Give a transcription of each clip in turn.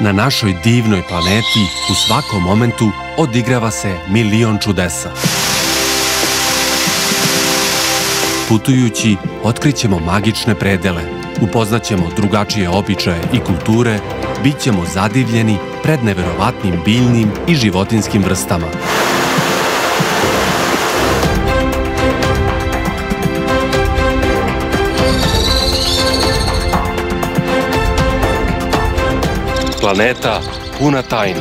Na našoj divnoj planeti u svakom momentu odigrava se milion čudesa. Putujući, otkrićemo magične predele, upoznaćemo drugačije običaje i kulture, bit ćemo zadivljeni pred neverovatnim biljnim i životinjskim vrstama. Planeta puna tajni.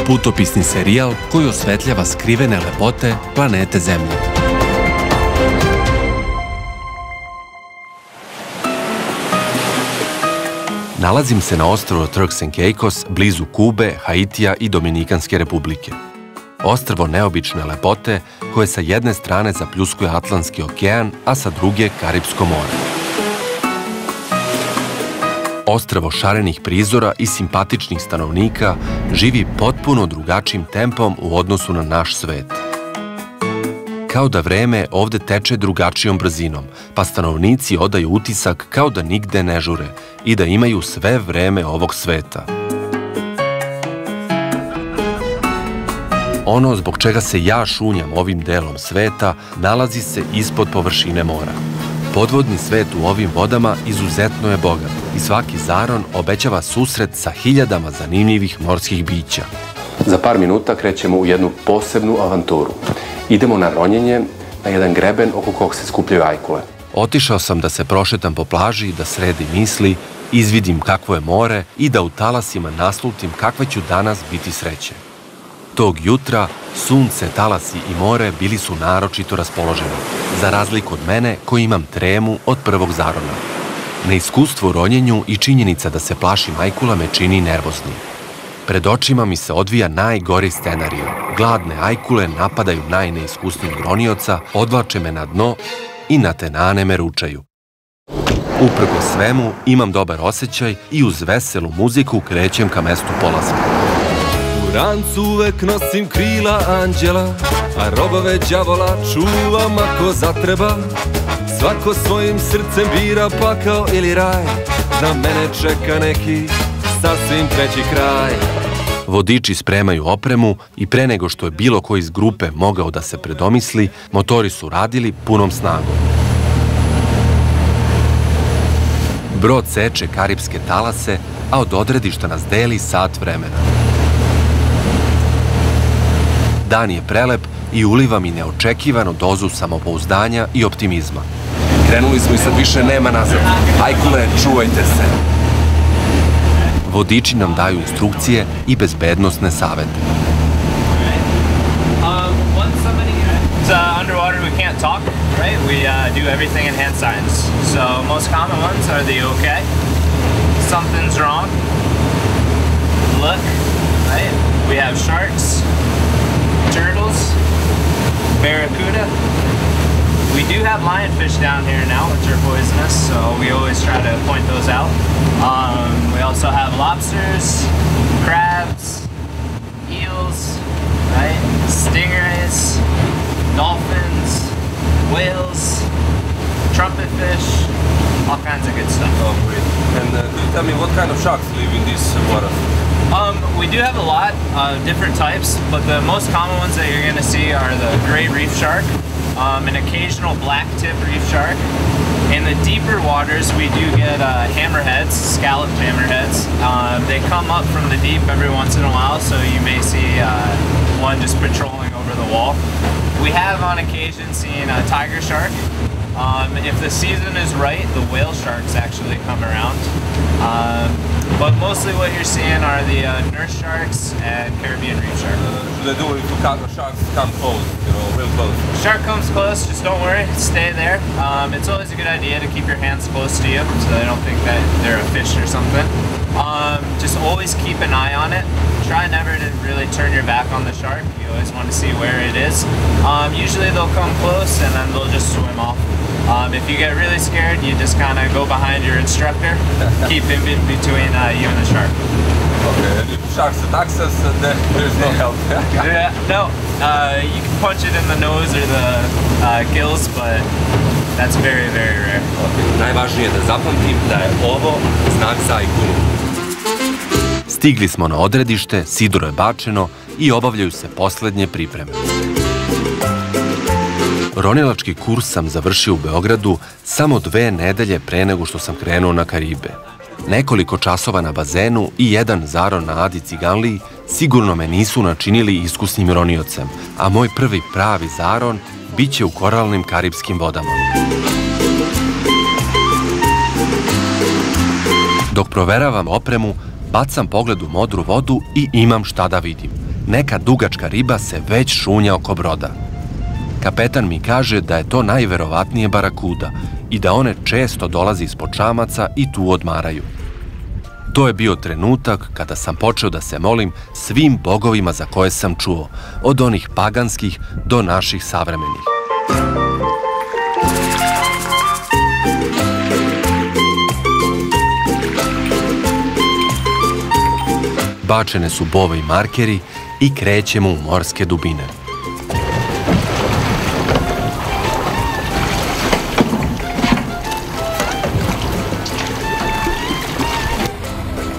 Putopisni serijal koji osvetljava skrivene lepote planete Zemlje. Nalazim se na ostrvu Turks and Caicos, blizu Kube, Haitija i Dominikanske republike. Ostrvo neobične lepote koje sa jedne strane zapljuskuje Atlantski okean, a sa druge Karipsko more. Ostrvo šarenih prizora i simpatičnih stanovnika živi potpuno drugačijim tempom u odnosu na naš svet. Kao da vreme ovde teče drugačijom brzinom, pa stanovnici odaju utisak kao da nigde ne žure i da imaju sve vreme ovog sveta. Ono zbog čega se ja šunjam ovim delom sveta nalazi se ispod površine mora. Podvodni svet u ovim vodama izuzetno je bogat i svaki zaron obećava susret sa hiljadama zanimljivih morskih bića. Za par minuta krećemo u jednu posebnu avanturu. Idemo na ronjenje na jedan greben oko kog se skupljaju ajkule. Otišao sam da se prošetam po plaži, da sredim misli, izvidim kakvo je more i da u talasima naslutim kakva ću danas biti sreće. Tog jutra sunce, talasi i more bili su naročito raspoloženi, za razliku od mene koji imam tremu od prvog zarona. Neiskustvo u ronjenju i činjenica da se plašim ajkula me čini nervoznim. Pred očima mi se odvija najgori scenarij. Gladne ajkule napadaju najneiskusnijeg ronioca, odvlače me na dno i natenane me ručaju. Uprkos svemu imam dobar osjećaj i uz veselu muziku krećem ka mestu polaska. U rancu uvek nosim krila anđela, a rogove đavola čuvam ako zatreba. Svako svojim srcem bira pakao ili raj, za mene čeka neki sasvim treći kraj. Vodiči spremaju opremu i pre nego što je bilo ko iz grupe mogao da se predomisli, motori su radili punom snagom. Brod seče karipske talase, a od odredišta nas deli sat vremena. Dan je prelep i uliva mi neočekivanu dozu samopouzdanja i optimizma. Krenuli smo i sad više nema nazad. Ajkule, čuvajte se. Vodiči nam daju instrukcije i bezbednosne savete. Underwater we can't talk, right? We do everything in hand signs. So most common ones are the okay, something's wrong, look, right? We have sharks, turtles, barracuda. We do have lionfish down here now, which are poisonous, so we always try to point those out. We also have lobsters, crabs, eels, right? Stingrays, dolphins, whales, trumpet fish, all kinds of good stuff. Oh, great. And could you tell me what kind of sharks live in this water? We do have a lot of different types, but the most common ones that you're going to see are the gray reef shark, an occasional black-tipped reef shark. In the deeper waters, we do get hammerheads, scalloped hammerheads. They come up from the deep every once in a while, so you may see one just patrolling over the wall. We have on occasion seen a tiger shark. If the season is right, the whale sharks actually come around. But mostly what you're seeing are the nurse sharks and Caribbean reef shark. What do they do if sharks come close, real close? Shark comes close, just don't worry, stay there. It's always a good idea to keep your hands close to you so they don't think that they're a fish or something. Just always keep an eye on it. Try never to really turn your back on the shark. You always want to see where it is. Usually they'll come close and then they'll just swim off. If you get really scared, you just kind of go behind your instructor, keep in between you and the shark. Okay, and if sharks attacks us, then there's no help. Yeah, no, You can punch it in the nose or the gills, but that's very, very rare. Najvažnije je da zapamtim da je ovo znak za ajkulu. Stigli smo na odredište, sidro je bačeno i obavljaju se poslednje pripreme. Ronilački kurs sam završio u Beogradu samo 2 nedelje pre nego što sam krenuo na Karibe. Nekoliko časova na bazenu i jedan zaron na Adi Ciganliji sigurno me nisu načinili iskusnim roniocem, a moj prvi pravi zaron biće u koralnim karibskim vodama. Dok proveravam opremu, bacam pogled u modru vodu i imam šta da vidim. Neka dugačka riba se već šunja oko broda. Kapetan mi kaže da je to najverovatnije barakuda i da one često dolaze ispod čamaca i tu odmaraju. To je bio trenutak kada sam počeo da se molim svim bogovima za koje sam čuo, od onih paganskih do naših savremenih. Bačene su bove i markeri i krećemo u morske dubine.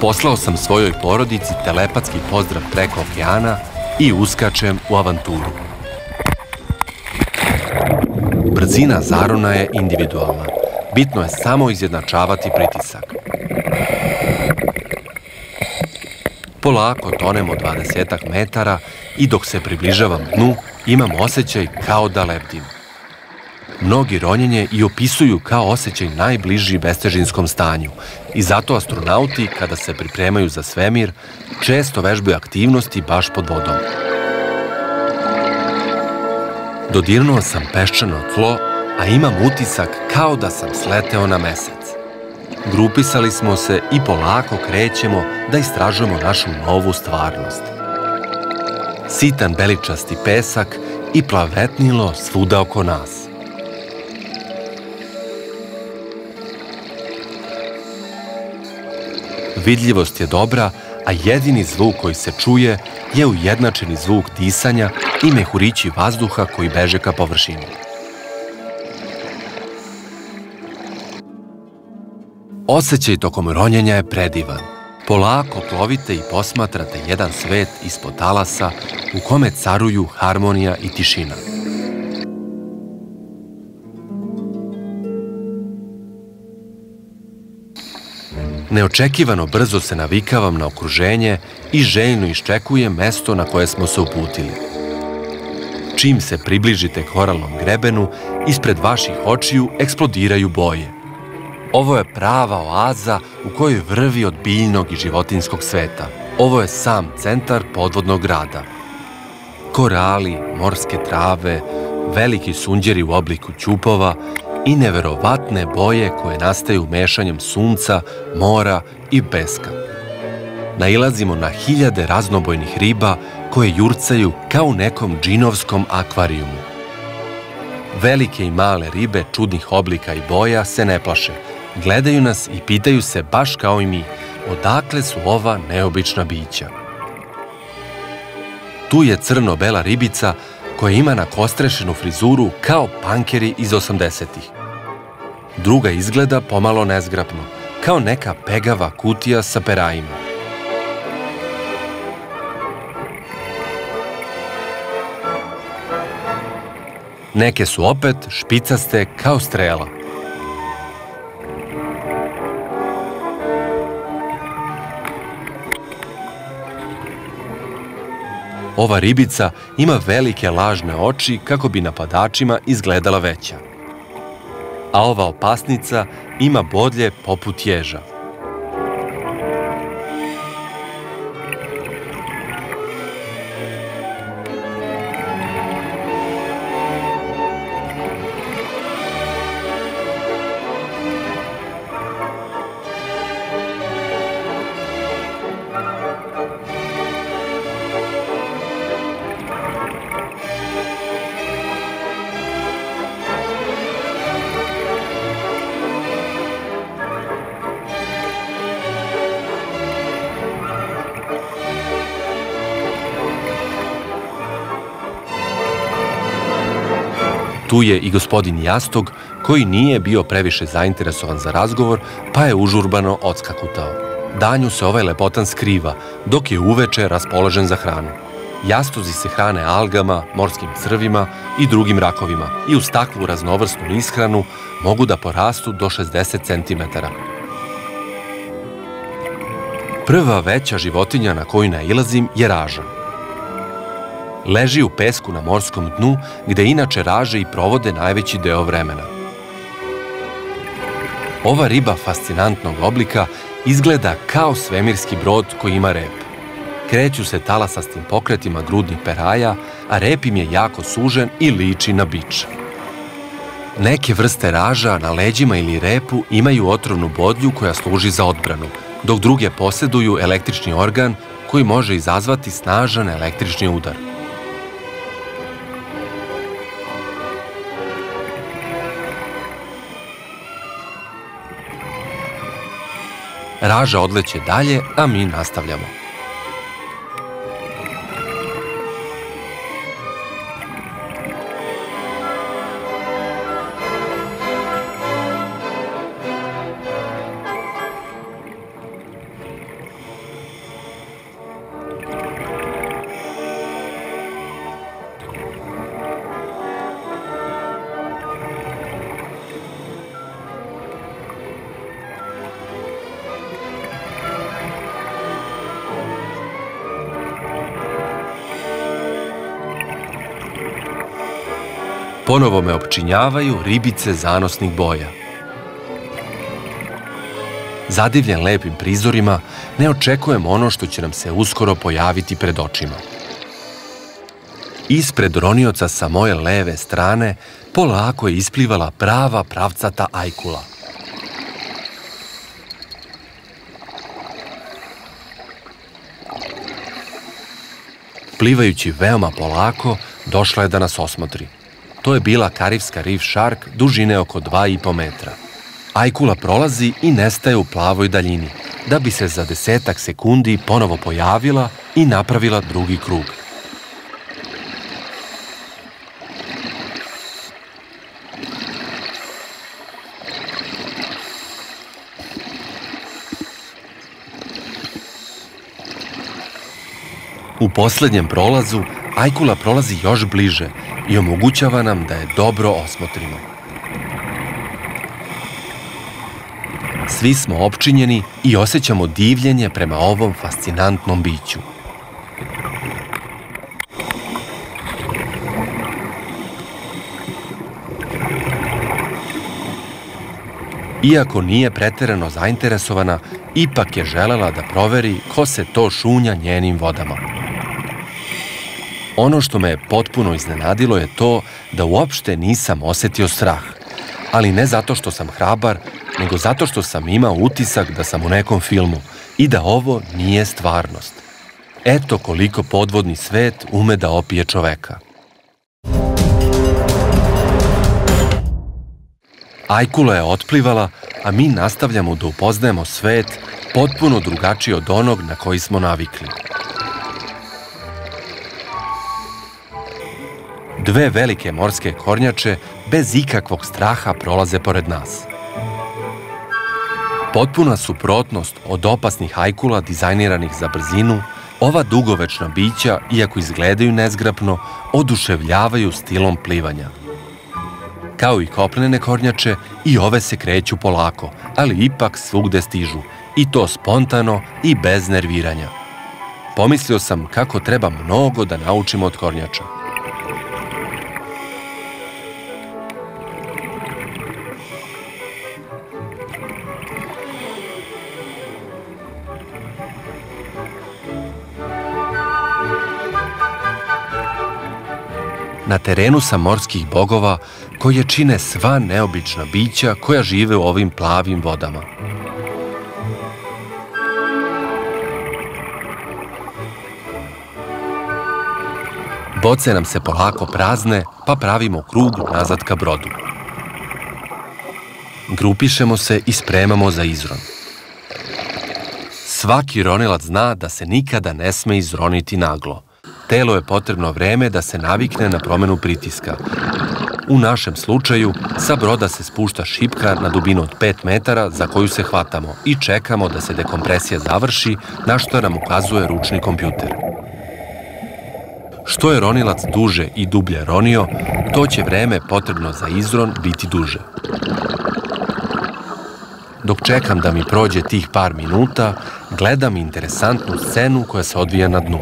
Poslao sam svojoj porodici telepatski pozdrav preko okeana i uskačem u avanturu. Brzina zarona je individualna. Bitno je samo izjednačavati pritisak. Polako tonemo 20 metara i dok se približavam dnu, imam osjećaj kao da lebdim. Mnogi ronjenje i opisuju kao osjećaj najbliži bestežinskom stanju i zato astronauti, kada se pripremaju za svemir, često vežbaju aktivnosti baš pod vodom. Dodirnuo sam peščano tlo, a imam utisak kao da sam sleteo na mesec. Grupisali smo se i polako krećemo da istražujemo našu novu stvarnost. Sitan beličasti pesak i plavetnilo svuda oko nas. Vidljivost je dobra, a jedini zvuk koji se čuje je ujednačeni zvuk disanja i mehurići vazduha koji beže ka površini. Osjećaj tokom ronjenja je predivan. Polako plovite i posmatrate jedan svet ispod talasa u kome caruju harmonija i tišina. Neočekivano brzo se navikavam na okruženje i željno iščekujem mesto na koje smo se uputili. Čim se približite koralnom grebenu, ispred vaših očiju eksplodiraju boje. Ovo je prava oaza u kojoj vrvi od biljnog i životinjskog sveta. Ovo je sam centar podvodnog grada. Korali, morske trave, veliki sunđeri u obliku ćupova i neverovatne boje koje nastaju mešanjem sunca, mora i peska. Nailazimo na hiljade raznobojnih riba koje jurcaju kao u nekom džinovskom akvarijumu. Velike i male ribe čudnih oblika i boja se ne plaše. Gledaju nas i pitaju se baš kao i mi, odakle su ova neobična bića. Tu je crno-bela ribica koja ima nakostrešenu frizuru kao pankeri iz 80-ih. Druga izgleda pomalo nezgrapno, kao neka pegava kutija sa perajima. Neke su opet špicaste kao strela. Ova ribica ima velike lažne oči kako bi napadačima izgledala veća. A ova opasnica ima bodlje poput ježa. Tu je i gospodin Jastog, koji nije bio previše zainteresovan za razgovor, pa je užurbano odskakutao. Danju se ovaj lepotan skriva, dok je uveče raspoložen za hranu. Jastozi se hrane algama, morskim crvima i drugim rakovima i uz takvu raznovrsnu ishranu mogu da porastu do 60 cm. Prva veća životinja na koju nailazim je raža. Leži u pesku na morskom dnu, gde inače raže i provode najveći deo vremena. Ova riba fascinantnog oblika izgleda kao svemirski brod koji ima rep. Kreću se talasastim pokretima grudnih peraja, a rep im je jako sužen i liči na bič. Neke vrste raža na leđima ili repu imaju otrovnu bodlju koja služi za odbranu, dok druge posjeduju električni organ koji može izazvati snažan električni udar. Raža odleće dalje, a mi nastavljamo. Ponovo me opčinjavaju ribice zanosnih boja. Zadivljen lepim prizorima, ne očekujem ono što će nam se uskoro pojaviti pred očima. Ispred ronioca sa moje leve strane polako je isplivala prava pravcata ajkula. Plivajući veoma polako, došla je da nas osmotri. To je bila karibska reef shark dužine oko 2,5 metra. Ajkula prolazi i nestaje u plavoj daljini, da bi se za 10 sekundi ponovo pojavila i napravila drugi krug. U poslednjem prolazu ajkula prolazi još bliže i omogućava nam da je dobro osmotrimo. Svi smo opčinjeni i osjećamo divljenje prema ovom fascinantnom biću. Iako nije preterano zainteresovana, ipak je želela da proveri ko se to šunja njenim vodama. Ono što me potpuno iznenadilo je to da uopšte nisam osetio strah, ali ne zato što sam hrabar, nego zato što sam imao utisak da sam u nekom filmu i da ovo nije stvarnost. Eto koliko podvodni svet ume da opije čoveka. Ajkula je otplivala, a mi nastavljamo da upoznajemo svet potpuno drugačiji od onog na koji smo navikli. Dve velike morske kornjače bez ikakvog straha prolaze pored nas. Potpuna suprotnost od opasnih ajkula dizajniranih za brzinu, ova dugovečna bića, iako izgledaju nezgrapno, oduševljavaju stilom plivanja. Kao i kopnene kornjače, i ove se kreću polako, ali ipak svugde stižu, i to spontano i bez nerviranja. Pomislio sam kako treba mnogo da naučimo od kornjača. Na terenu sam morskih bogova koje čine sva neobična bića koja žive u ovim plavim vodama. Boce nam se polako prazne, pa pravimo krug nazad ka brodu. Grupišemo se i spremamo za izron. Svaki ronilac zna da se nikada ne sme izroniti naglo. Telo je potrebno vreme da se navikne na promenu pritiska. U našem slučaju, sa broda se spušta šipka na dubinu od 5 metara za koju se hvatamo i čekamo da se dekompresija završi, na što nam ukazuje ručni kompjuter. Što je ronilac duže i dublje ronio, to će vreme potrebno za izron biti duže. Dok čekam da mi prođe tih par minuta, gledam interesantnu scenu koja se odvija na dnu.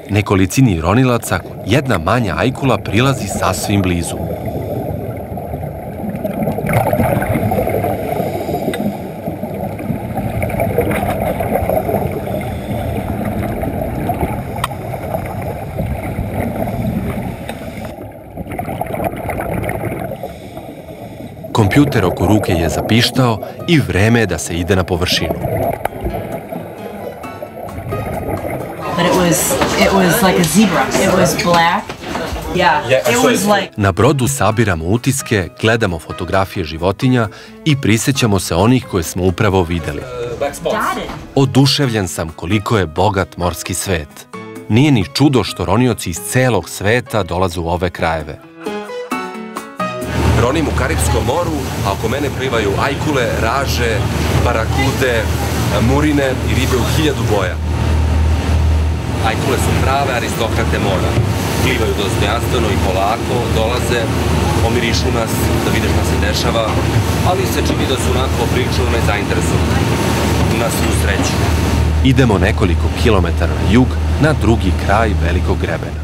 Nekolicini ronilaca jedna manja ajkula prilazi sasvim blizu. Kompjuter oko ruke je zapištao i vreme je da se ide na površinu. It was like a zebra. It was black. Yeah, it was like... Na brodu sabiramo utiske, gledamo fotografije životinja i prisjećamo se onih koje smo upravo videli. Oduševljen sam koliko je bogat morski svet. Nije ni čudo što ronioci iz celog sveta dolaze u ove krajeve. Ronim u Karipskom moru, a oko mene plivaju ajkule, raže, barakude, murine i ribe u 1000 boja. Ajkule su prave aristokrate mora. Plivaju dostojanstveno i polako, dolaze, omirišu nas da vide šta se dešava, ali se čini da su onako pričano nezainteresovani. Na svu sreću. Idemo nekoliko kilometara na jug, na drugi kraj Velikog grebena.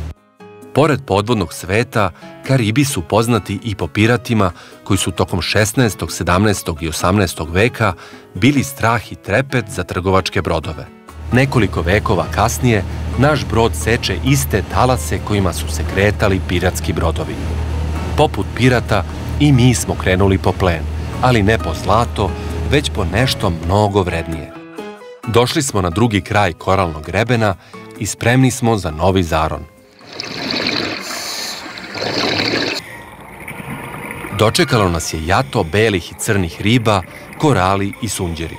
Pored podvodnog sveta, Karibi su poznati i po piratima koji su tokom 16., 17. i 18. veka bili strah i trepet za trgovačke brodove. Nekoliko vekova kasnije, naš brod seče iste talase kojima su se kretali piratski brodovi. Poput pirata, i mi smo krenuli po plen, ali ne po zlato, već po nešto mnogo vrednije. Došli smo na drugi kraj koralnog grebena i spremni smo za novi zaron. Dočekalo nas je jato belih i crnih riba, korali i sunđeri.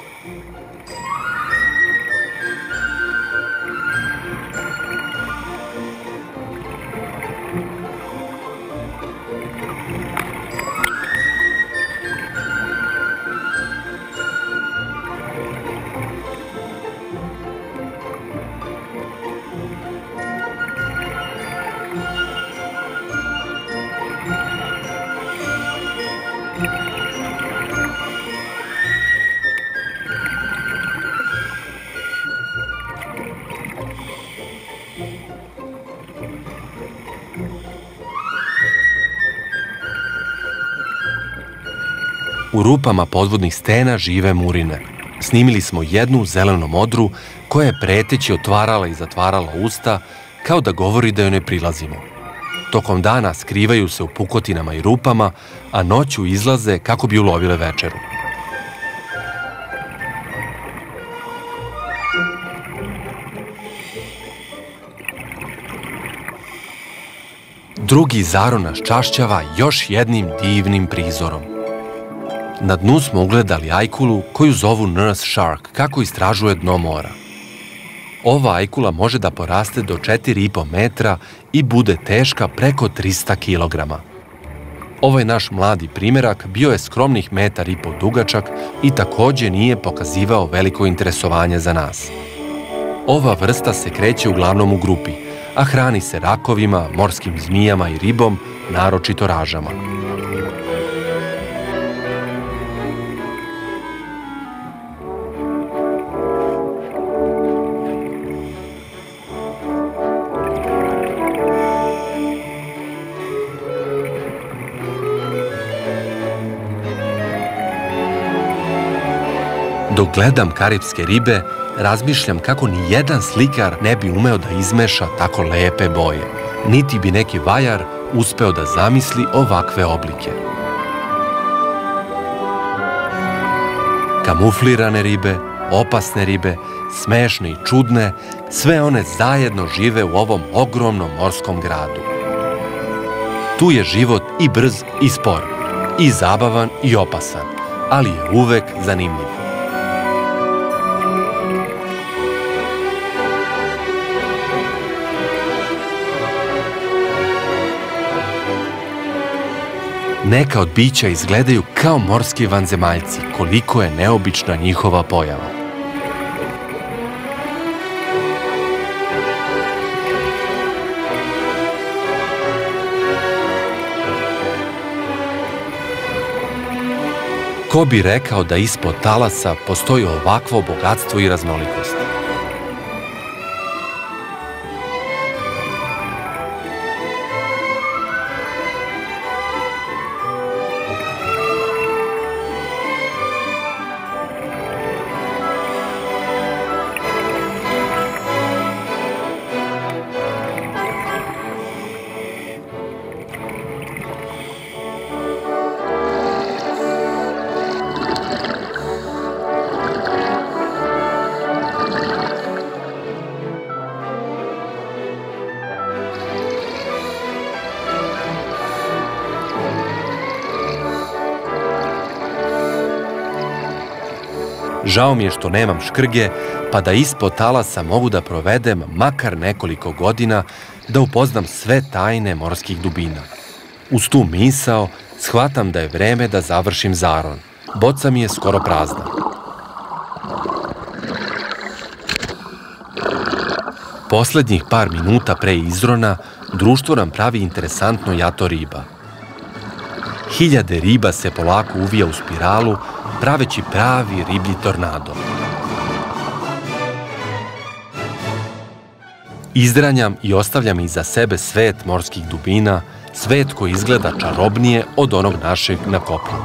U rupama podvodnih stena žive murine. Snimili smo jednu zelenu modru koja je preteći otvarala i zatvarala usta kao da govori da joj ne prilazimo. Tokom dana skrivaju se u pukotinama i rupama, a noću izlaze kako bi ulovile večeru. Drugi zaron nas čašćava još jednim divnim prizorom. Na dnu smo ugledali ajkulu koju zovu nurse shark, kako istražuje dno mora. Ova ajkula može da poraste do 4,5 metra i bude teška preko 300 kilograma. Ovaj naš mladi primerak bio je skromnih 1,5 metra dugačak i takođe nije pokazivao veliko interesovanje za nas. Ova vrsta se kreće uglavnom u grupi, a hrani se rakovima, morskim zmijama i ribom, naročito ražama. Dok gledam karipske ribe, razmišljam kako ni jedan slikar ne bi umeo da izmeša tako lepe boje. Niti bi neki vajar uspeo da zamisli ovakve oblike. Kamuflirane ribe, opasne ribe, smešne i čudne, sve one zajedno žive u ovom ogromnom morskom gradu. Tu je život i brz i spor, i zabavan i opasan, ali je uvek zanimljiv. Neka od bića izgledaju kao morski vanzemaljci, koliko je neobična njihova pojava. Ko bi rekao da ispod talasa postoji ovakvo bogatstvo i raznolikost? Žao mi je što nemam škrge, pa da ispod talasa mogu da provedem makar nekoliko godina da upoznam sve tajne morskih dubina. Uz tu misao shvatam da je vreme da završim zaron. Boca mi je skoro prazna. Poslednjih par minuta pre izrona društvo nam pravi interesantno jato riba. Hiljade riba se polako uvija u spiralu, praveći pravi riblji tornado. Izdranjam i ostavljam iza sebe svet morskih dubina, svet koji izgleda čarobnije od onog našeg na kopnu.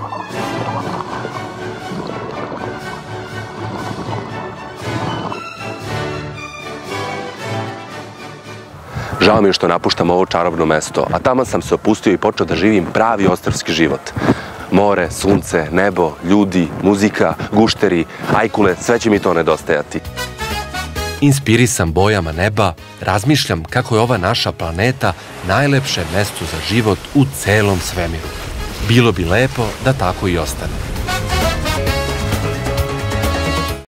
Žao mi je što napuštam ovo čarobno mesto, a tamo sam se opustio i počeo da živim pravi ostrvski život. More, sunce, nebo, ljudi, muzika, gušteri, ajkule, sve će mi to nedostajati. Inspirisan bojama neba, razmišljam kako je ova naša planeta najlepše mesto za život u celom svemiru. Bilo bi lepo da tako i ostane.